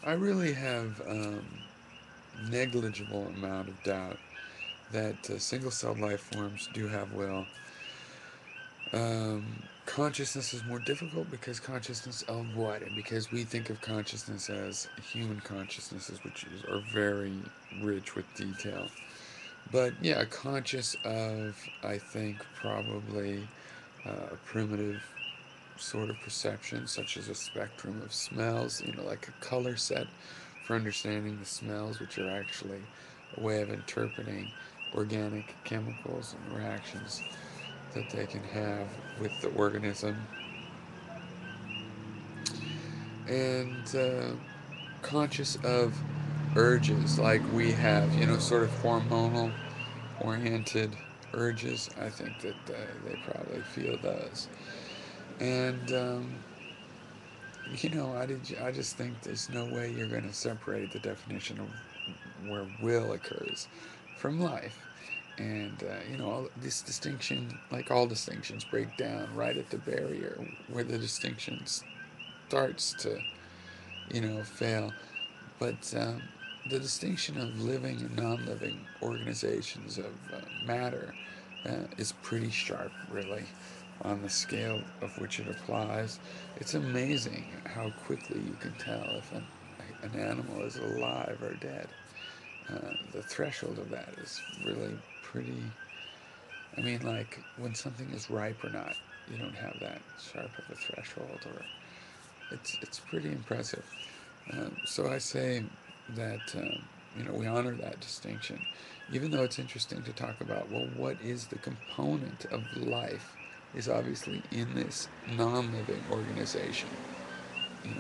I really have negligible amount of doubt that single-celled life forms do have will. Consciousness is more difficult because consciousness of what? And because we think of consciousness as human consciousnesses, are very rich with detail. But yeah, conscious of, I think, probably a primitive sort of perception, such as a spectrum of smells, like a color set for understanding the smells, which are actually a way of interpreting organic chemicals and reactions that they can have with the organism. And conscious of urges like we have, sort of hormonal oriented urges. I think that they probably feel those. And I just think there's no way you're going to separate the definition of where will occurs from life. And, all this distinction, like all distinctions, break down right at the barrier where the distinction starts to, fail. But the distinction of living and non living organizations of matter is pretty sharp, really, on the scale of which it applies. It's amazing how quickly you can tell if an animal is alive or dead. The threshold of that is really pretty. I mean, like when something is ripe or not, you don't have that sharp of a threshold, or it's pretty impressive. So I say that we honor that distinction, even though it's interesting to talk about. Well, what is the component of life? Is obviously in this non-living organization.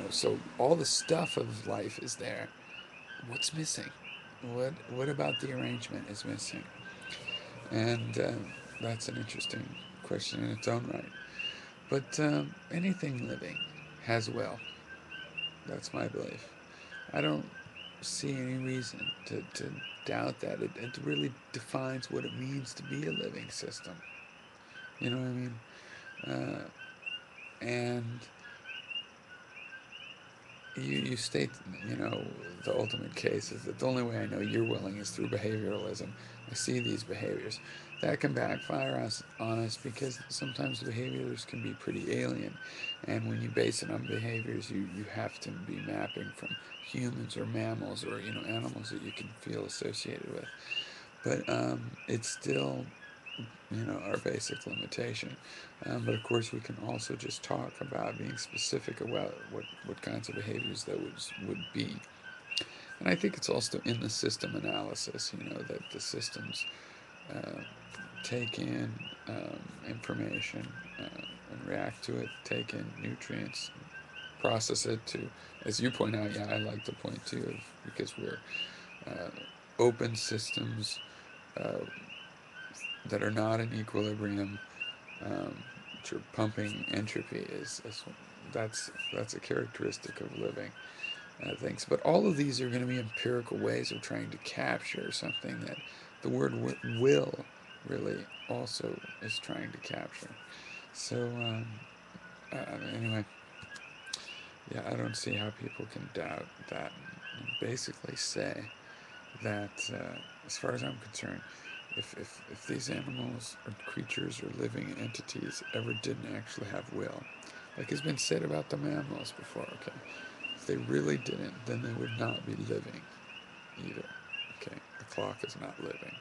So all the stuff of life is there. What's missing? What about the arrangement is missing? And that's an interesting question in its own right. But anything living has will. That's my belief. I don't see any reason to doubt that. It really defines what it means to be a living system. You know what I mean? Uh, and you state, the ultimate case is that the only way I know you're willing is through behavioralism. I see these behaviors. That can backfire on us because sometimes behaviors can be pretty alien. And when you base it on behaviors, you have to be mapping from humans or mammals or, animals that you can feel associated with. But it's still, our basic limitation. But of course, we can also just talk about being specific about what kinds of behaviors that would be. And I think it's also in the system analysis, that the systems uh, take in information and react to it, take in nutrients, process it to, as you point out, yeah, I like the point too, because we're uh, open systems uh, that are not in equilibrium, um, which are pumping entropy, that's a characteristic of living things. But all of these are going to be empirical ways of trying to capture something that the word will really also is trying to capture. So anyway, yeah, I don't see how people can doubt that and basically say that, as far as I'm concerned, if these animals or creatures or living entities ever didn't actually have will, like has been said about the mammals before, okay, if they really didn't, then they would not be living either. Okay, the clock is not living.